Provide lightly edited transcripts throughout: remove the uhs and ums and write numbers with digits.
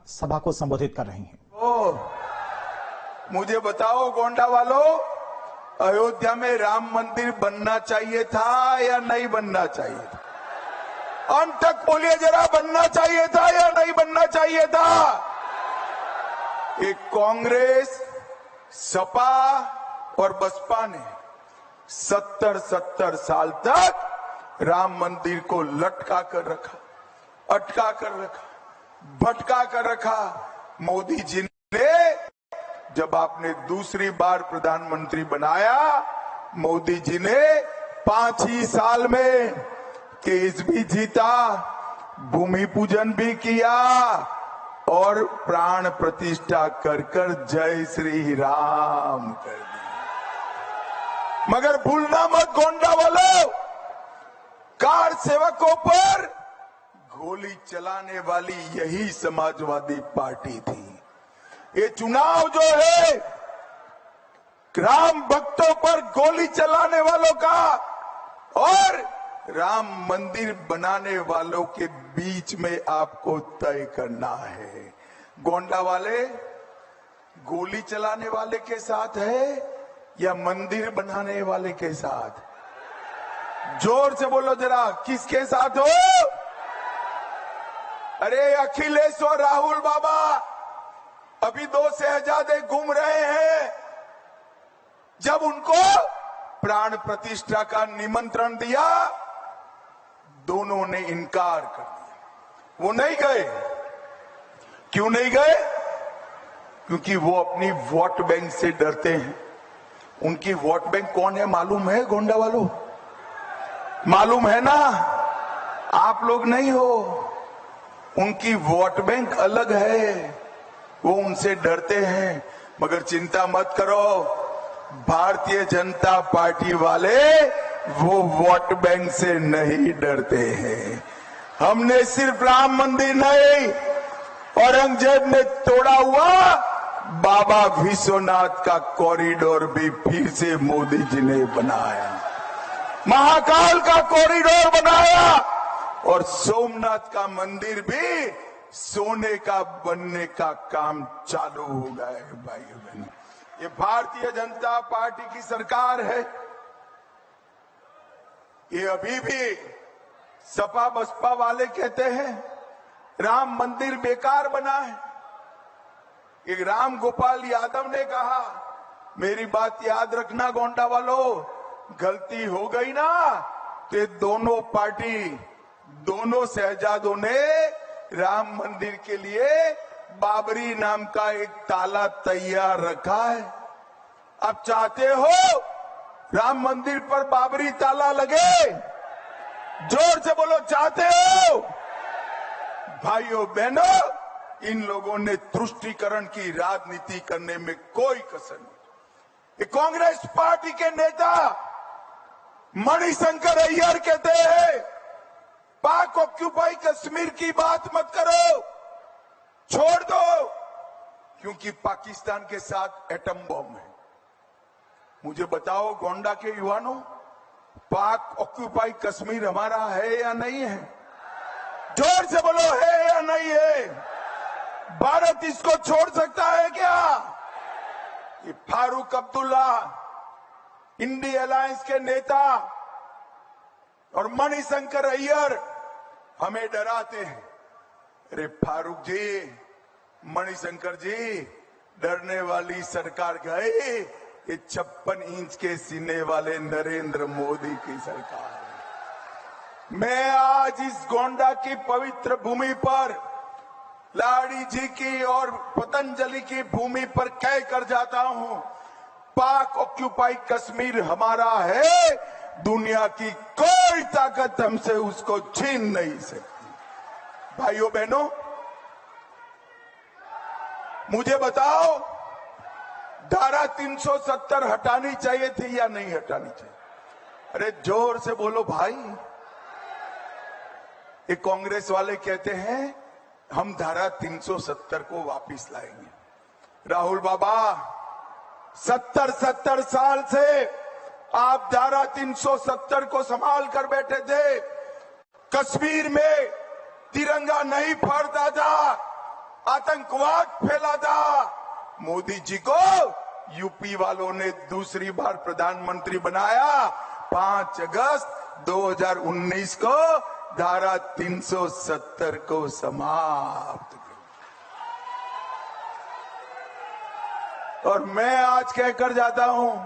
सभा को संबोधित कर रही हैं। मुझे बताओ गोंडा वालों, अयोध्या में राम मंदिर बनना चाहिए था या नहीं बनना चाहिए था? अंत तक बोलिए जरा, बनना चाहिए था या नहीं बनना चाहिए था? एक कांग्रेस, सपा और बसपा ने 70 साल तक राम मंदिर को लटका कर रखा, अटका कर रखा, भटका कर रखा। मोदी जी ने जब आपने दूसरी बार प्रधानमंत्री बनाया, मोदी जी ने 5 ही साल में केस भी जीता, भूमि पूजन भी किया और प्राण प्रतिष्ठा कर कर जय श्री राम कर दिया। मगर भूलना मत गोंडा वालों, कार सेवकों पर गोली चलाने वाली यही समाजवादी पार्टी थी। ये चुनाव जो है राम भक्तों पर गोली चलाने वालों का और राम मंदिर बनाने वालों के बीच में आपको तय करना है। गोंडा वाले गोली चलाने वाले के साथ है या मंदिर बनाने वाले के साथ? जोर से बोलो जरा, किसके साथ हो? अरे अखिलेश और राहुल बाबा अभी 2 शहजादे घूम रहे हैं। जब उनको प्राण प्रतिष्ठा का निमंत्रण दिया, दोनों ने इनकार कर दिया, वो नहीं गए। क्यों नहीं गए? क्योंकि वो अपनी वोट बैंक से डरते हैं। उनकी वोट बैंक कौन है मालूम है गोंडा वालों? मालूम है ना? आप लोग नहीं हो। उनकी वोट बैंक अलग है, वो उनसे डरते हैं। मगर चिंता मत करो, भारतीय जनता पार्टी वाले वो वोट बैंक से नहीं डरते हैं। हमने सिर्फ राम मंदिर नहीं, औरंगजेब ने तोड़ा हुआ बाबा विश्वनाथ का कॉरिडोर भी फिर से मोदी जी ने बनाया, महाकाल का कॉरिडोर बनाया और सोमनाथ का मंदिर भी सोने का बनने का काम चालू हो गया है। भाइयों बहनों, ये भारतीय जनता पार्टी की सरकार है। ये अभी भी सपा बसपा वाले कहते हैं राम मंदिर बेकार बना है। एक राम गोपाल यादव ने कहा, मेरी बात याद रखना गोंडा वालों, गलती हो गई ना तो ये दोनों पार्टी, दोनों शहजादों ने राम मंदिर के लिए बाबरी नाम का एक ताला तैयार रखा है। अब चाहते हो राम मंदिर पर बाबरी ताला लगे? जोर से बोलो, चाहते हो? भाइयों बहनों, इन लोगों ने तुष्टीकरण की राजनीति करने में कोई कसर नहीं। कांग्रेस पार्टी के नेता मणिशंकर अय्यर कहते हैं पाक ऑक्यूपाई कश्मीर की बात मत करो, छोड़ दो, क्योंकि पाकिस्तान के साथ एटम बम है। मुझे बताओ गोंडा के युवानों, पाक ऑक्यूपाई कश्मीर हमारा है या नहीं है? जोर से बोलो, है या नहीं है? भारत इसको छोड़ सकता है क्या? ये फारूक अब्दुल्ला, इंडिया अलायंस के नेता और मणिशंकर अय्यर हमें डराते हैं। अरे फारूक जी, मणिशंकर जी, डरने वाली सरकार गई, ये 56 इंच के सीने वाले नरेंद्र मोदी की सरकार है। मैं आज इस गोंडा की पवित्र भूमि पर, लाड़ी जी की और पतंजलि की भूमि पर कह कर जाता हूं, पाक ऑक्यूपाई कश्मीर हमारा है, दुनिया की कोई ताकत हमसे उसको छीन नहीं सकती। भाइयों बहनों, मुझे बताओ, धारा 370 हटानी चाहिए थी या नहीं हटानी चाहिए? अरे जोर से बोलो भाई। ये कांग्रेस वाले कहते हैं हम धारा 370 को वापस लाएंगे। राहुल बाबा, 70 साल से आप धारा 370 को संभाल कर बैठे थे। कश्मीर में तिरंगा नहीं फहरता था, आतंकवाद फैला था, मोदी जी को यूपी वालों ने दूसरी बार प्रधानमंत्री बनाया। 5 अगस्त 2019 को धारा 370 को समाप्त किया। और मैं आज कहकर जाता हूं,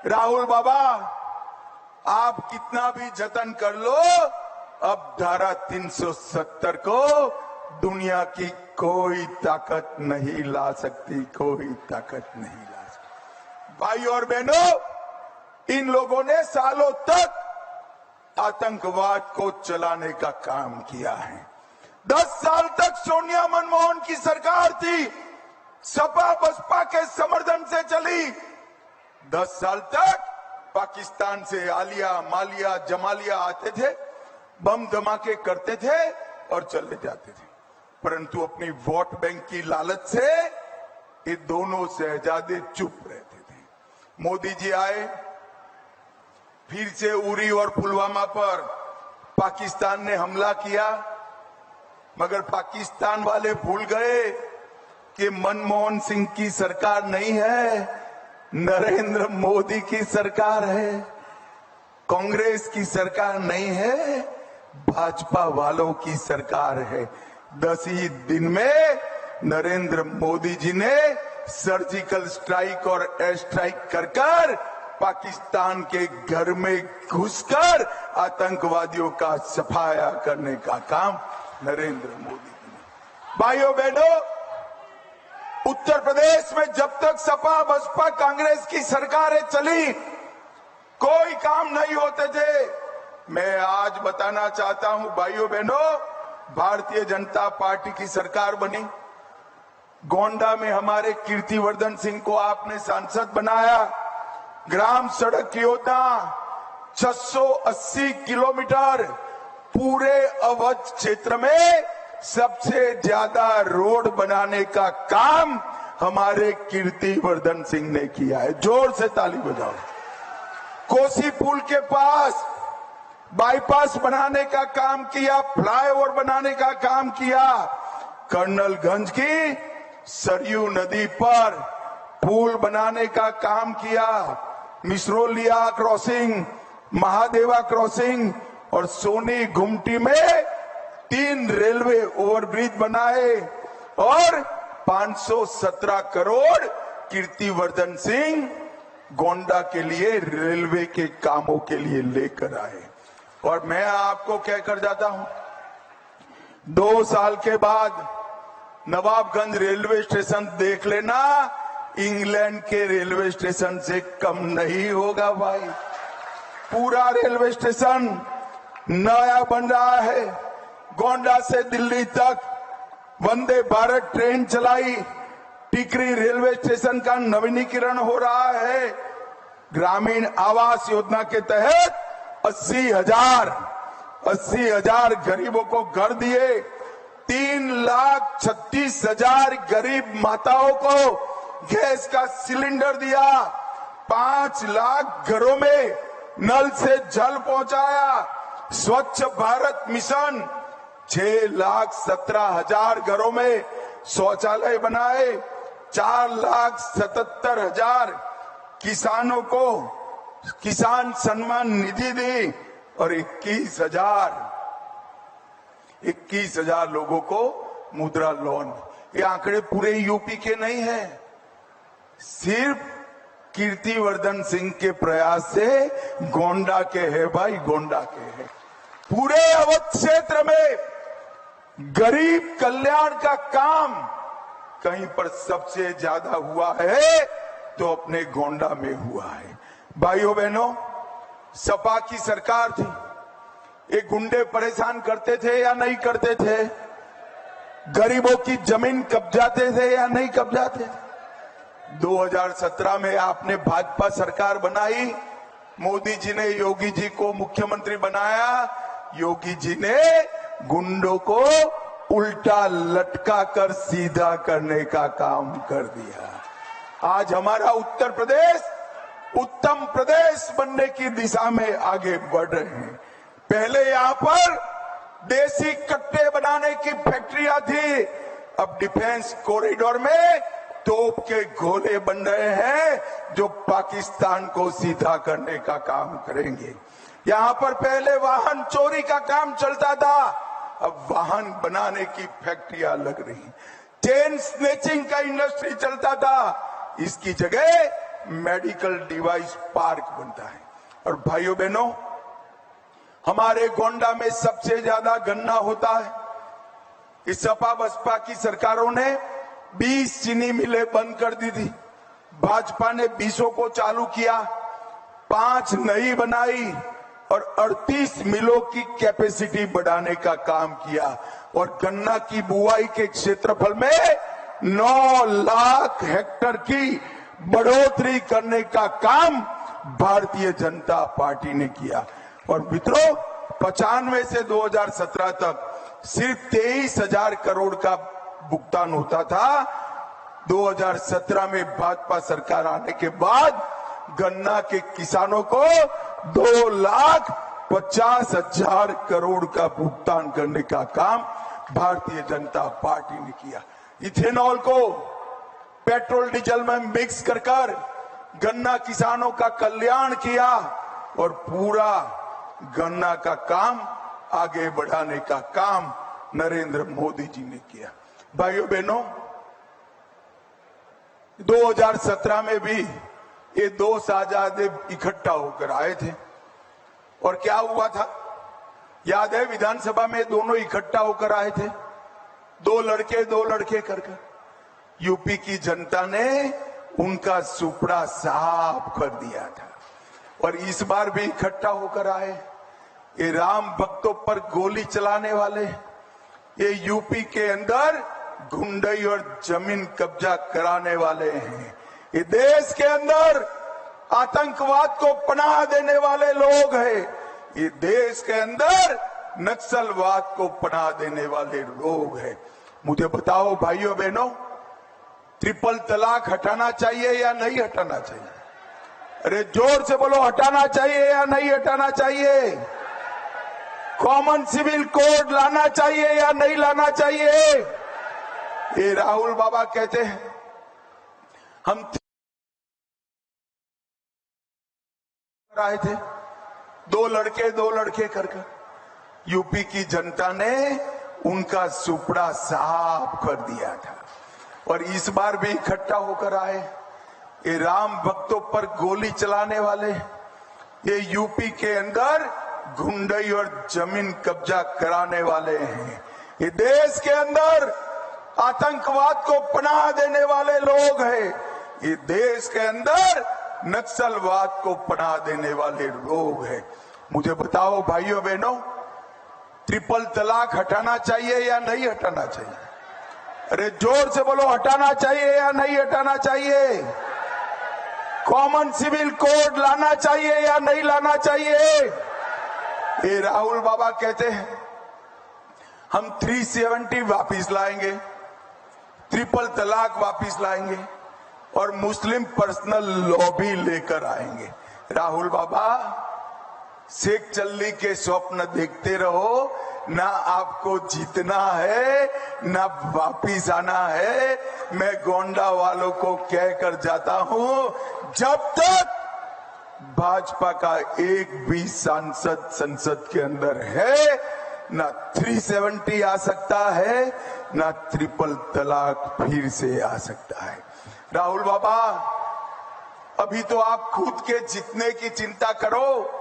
राहुल बाबा, आप कितना भी जतन कर लो, अब धारा 370 को दुनिया की कोई ताकत नहीं ला सकती, कोई ताकत नहीं ला सकती। भाई और बहनों, इन लोगों ने सालों तक आतंकवाद को चलाने का काम किया है। 10 साल तक सोनिया मनमोहन की सरकार थी, सपा बसपा के समर्थन से चली। 10 साल तक पाकिस्तान से आलिया मालिया जमालिया आते थे, बम धमाके करते थे और चले जाते थे। परंतु अपनी वोट बैंक की लालच से ये दोनों शहजादे चुप रहते थे। मोदी जी आए, फिर से उरी और पुलवामा पर पाकिस्तान ने हमला किया, मगर पाकिस्तान वाले भूल गए कि मनमोहन सिंह की सरकार नहीं है, नरेंद्र मोदी की सरकार है, कांग्रेस की सरकार नहीं है, भाजपा वालों की सरकार है। 10 ही दिन में नरेंद्र मोदी जी ने सर्जिकल स्ट्राइक और एयर स्ट्राइक कर पाकिस्तान के घर में घुसकर आतंकवादियों का सफाया करने का काम नरेंद्र मोदी जी ने। भाइयों बहनों, उत्तर प्रदेश में जब तक सपा बसपा कांग्रेस की सरकारें चली, कोई काम नहीं होते थे। मैं आज बताना चाहता हूं भाइयों बहनों, भारतीय जनता पार्टी की सरकार बनी, गोंडा में हमारे कीर्तिवर्धन सिंह को आपने सांसद बनाया, ग्राम सड़क योजना 680 किलोमीटर, पूरे अवध क्षेत्र में सबसे ज्यादा रोड बनाने का काम हमारे कीर्तिवर्धन सिंह ने किया है। जोर से ताली बजाओ। कोसी पुल के पास बाईपास बनाने का काम किया, फ्लाईओवर बनाने का काम किया, कर्नलगंज की सरयू नदी पर पुल बनाने का काम किया, मिसरोलिया क्रॉसिंग, महादेवा क्रॉसिंग और सोनी गुमटी में 3 रेलवे ओवरब्रिज बनाए और 517 करोड़ कीर्तिवर्धन सिंह गोंडा के लिए रेलवे के कामों के लिए लेकर आए। और मैं आपको कहकर जाता हूं, 2 साल के बाद नवाबगंज रेलवे स्टेशन देख लेना, इंग्लैंड के रेलवे स्टेशन से कम नहीं होगा भाई। पूरा रेलवे स्टेशन नया बन रहा है। गोंडा से दिल्ली तक वंदे भारत ट्रेन चलाई, टिकरी रेलवे स्टेशन का नवीनीकरण हो रहा है। ग्रामीण आवास योजना के तहत 80,000 गरीबों को घर दिए, 3,36,000 गरीब माताओं को गैस का सिलेंडर दिया, 5 लाख घरों में नल से जल पहुंचाया, स्वच्छ भारत मिशन 6,17,000 घरों में शौचालय बनाए, 4,77,000 किसानों को किसान सम्मान निधि दी और 21,000 लोगों को मुद्रा लोन। ये आंकड़े पूरे यूपी के नहीं हैं, सिर्फ कीर्तिवर्धन सिंह के प्रयास से गोंडा के है भाई, गोंडा के है। पूरे अवध क्षेत्र में गरीब कल्याण का काम कहीं पर सबसे ज्यादा हुआ है तो अपने गोंडा में हुआ है। भाइयों बहनों, सपा की सरकार थी, ये गुंडे परेशान करते थे या नहीं करते थे? गरीबों की जमीन कब्जाते थे या नहीं कब्जाते थे? 2017 में आपने भाजपा सरकार बनाई, मोदी जी ने योगी जी को मुख्यमंत्री बनाया, योगी जी ने गुंडों को उल्टा लटका कर सीधा करने का काम कर दिया। आज हमारा उत्तर प्रदेश उत्तम प्रदेश बनने की दिशा में आगे बढ़ रहे हैं। पहले यहां पर देसी कट्टे बनाने की फैक्ट्रियां थी, अब डिफेंस कॉरिडोर में तोप के गोले बन रहे हैं जो पाकिस्तान को सीधा करने का काम करेंगे। यहाँ पर पहले वाहन चोरी का काम चलता था, अब वाहन बनाने की फैक्ट्रियां लग रही। चेन स्नेचिंग का इंडस्ट्री चलता था, इसकी जगह मेडिकल डिवाइस पार्क बनता है। और भाइयों बहनों, हमारे गोंडा में सबसे ज्यादा गन्ना होता है। इस सपा बसपा की सरकारों ने 20 चीनी मिलें बंद कर दी थी, भाजपा ने 20 को चालू किया, 5 नई बनाई और 38 मिलों की कैपेसिटी बढ़ाने का काम किया। और गन्ना की बुआई के क्षेत्रफल में 9 लाख हेक्टेयर की बढ़ोतरी करने का काम भारतीय जनता पार्टी ने किया। और मित्रों, 95 से 2017 तक सिर्फ 23,000 करोड़ का भुगतान होता था। 2017 में भाजपा सरकार आने के बाद गन्ना के किसानों को 2,50,000 करोड़ का भुगतान करने का काम भारतीय जनता पार्टी ने किया। इथेनॉल को पेट्रोल डीजल में मिक्स कर गन्ना किसानों का कल्याण किया और पूरा गन्ना का काम आगे बढ़ाने का काम नरेंद्र मोदी जी ने किया। भाइयों बहनों, 2017 में भी ये 2 साझादे इकट्ठा होकर आए थे और क्या हुआ था याद है? विधानसभा में दोनों इकट्ठा होकर आए थे, 2 लड़के कर यूपी की जनता ने उनका सुपड़ा साफ कर दिया था। और इस बार भी इकट्ठा होकर आए। ये राम भक्तों पर गोली चलाने वाले, ये यूपी के अंदर गुंडई और जमीन कब्जा कराने वाले हैं, ये देश के अंदर आतंकवाद को पनाह देने वाले लोग हैं, ये देश के अंदर नक्सलवाद को पनाह देने वाले लोग हैं। मुझे बताओ भाइयों बहनों, ट्रिपल तलाक हटाना चाहिए या नहीं हटाना चाहिए? अरे जोर से बोलो, हटाना चाहिए या नहीं हटाना चाहिए? कॉमन सिविल कोड लाना चाहिए या नहीं लाना चाहिए? ये राहुल बाबा कहते हैं हम आए थे, 2 लड़के कर यूपी की जनता ने उनका सुपड़ा साफ कर दिया था। और इस बार भी इकट्ठा होकर आए। ये राम भक्तों पर गोली चलाने वाले, ये यूपी के अंदर गुंडई और जमीन कब्जा कराने वाले हैं, ये देश के अंदर आतंकवाद को पनाह देने वाले लोग हैं, ये देश के अंदर नक्सलवाद को पनाह देने वाले लोग हैं। मुझे बताओ भाइयों बहनों, ट्रिपल तलाक हटाना चाहिए या नहीं हटाना चाहिए? अरे जोर से बोलो, हटाना चाहिए या नहीं हटाना चाहिए? कॉमन सिविल कोड लाना चाहिए या नहीं लाना चाहिए? ये राहुल बाबा कहते हैं हम 370 वापिस लाएंगे, ट्रिपल तलाक वापिस लाएंगे और मुस्लिम पर्सनल लॉ भी लेकर आएंगे। राहुल बाबा, शेख चल्ली के स्वप्न देखते रहो, ना आपको जीतना है ना वापिस आना है। मैं गोंडा वालों को कहकर जाता हूं, जब तक भाजपा का एक भी सांसद संसद के अंदर है, ना 370 आ सकता है ना ट्रिपल तलाक फिर से आ सकता है। राहुल बाबा, अभी तो आप खुद के जीतने की चिंता करो।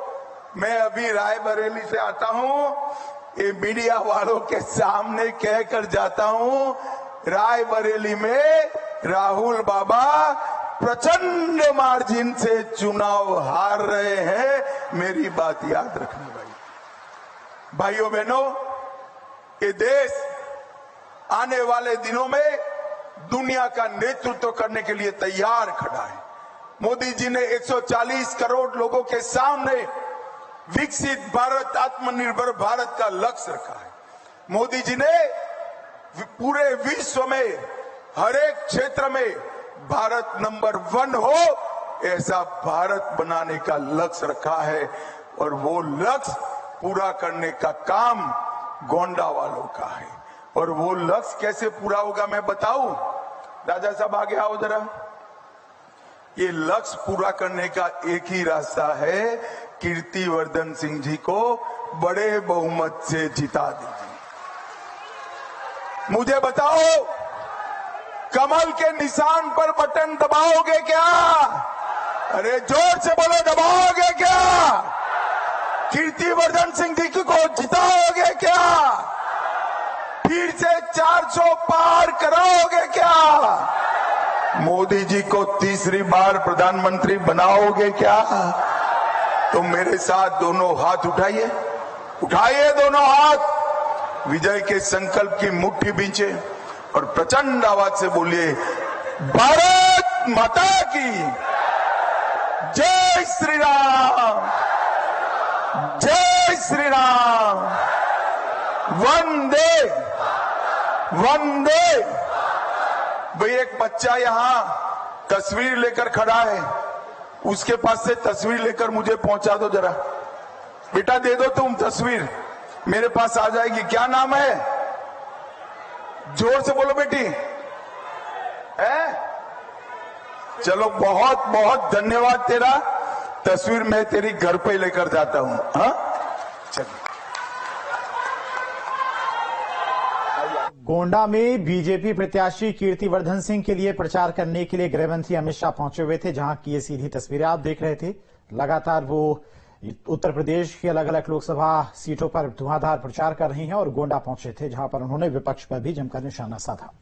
मैं अभी रायबरेली से आता हूं, ये मीडिया वालों के सामने कहकर जाता हूं, रायबरेली में राहुल बाबा प्रचंड मार्जिन से चुनाव हार रहे हैं। मेरी बात याद रखना भाइयों बहनों, ये देश आने वाले दिनों में दुनिया का नेतृत्व करने के लिए तैयार खड़ा है। मोदी जी ने 140 करोड़ लोगों के सामने विकसित भारत, आत्मनिर्भर भारत का लक्ष्य रखा है। मोदी जी ने पूरे विश्व में हर एक क्षेत्र में भारत नंबर 1 हो, ऐसा भारत बनाने का लक्ष्य रखा है। और वो लक्ष्य पूरा करने का काम गोंडा वालों का है। और वो लक्ष्य कैसे पूरा होगा मैं बताऊं? राजा साहब आगे आओ जरा। ये लक्ष्य पूरा करने का एक ही रास्ता है, कीर्तिवर्धन सिंह जी को बड़े बहुमत से जिता दीजिए। मुझे बताओ, कमल के निशान पर बटन दबाओगे क्या? अरे जोर से बोलो, दबाओगे क्या? कीर्तिवर्धन सिंह जी को जिताओगे क्या? फिर से 400 पार कराओगे क्या? मोदी जी को तीसरी बार प्रधानमंत्री बनाओगे क्या? तो मेरे साथ दोनों हाथ उठाइए, उठाइए दोनों हाथ, विजय के संकल्प की मुट्ठी बींचे और प्रचंड आवाज से बोलिए, भारत माता की जय श्री राम, जय श्री राम, वंदे वंदे। भाई एक बच्चा यहां तस्वीर लेकर खड़ा है, उसके पास से तस्वीर लेकर मुझे पहुंचा दो जरा। बेटा दे दो तुम तस्वीर, मेरे पास आ जाएगी। क्या नाम है? जोर से बोलो बेटी। है? चलो बहुत बहुत धन्यवाद तेरा। तस्वीर मैं तेरी घर पे लेकर जाता हूं। हाँ चलिए। गोंडा में बीजेपी प्रत्याशी कीर्तिवर्धन सिंह के लिए प्रचार करने के लिए गृहमंत्री अमित शाह पहुंचे हुए थे, जहां की ये सीधी तस्वीरें आप देख रहे थे। लगातार वो उत्तर प्रदेश की अलग अलग लोकसभा सीटों पर धुआंधार प्रचार कर रही हैं और गोंडा पहुंचे थे, जहां पर उन्होंने विपक्ष पर भी जमकर निशाना साधा।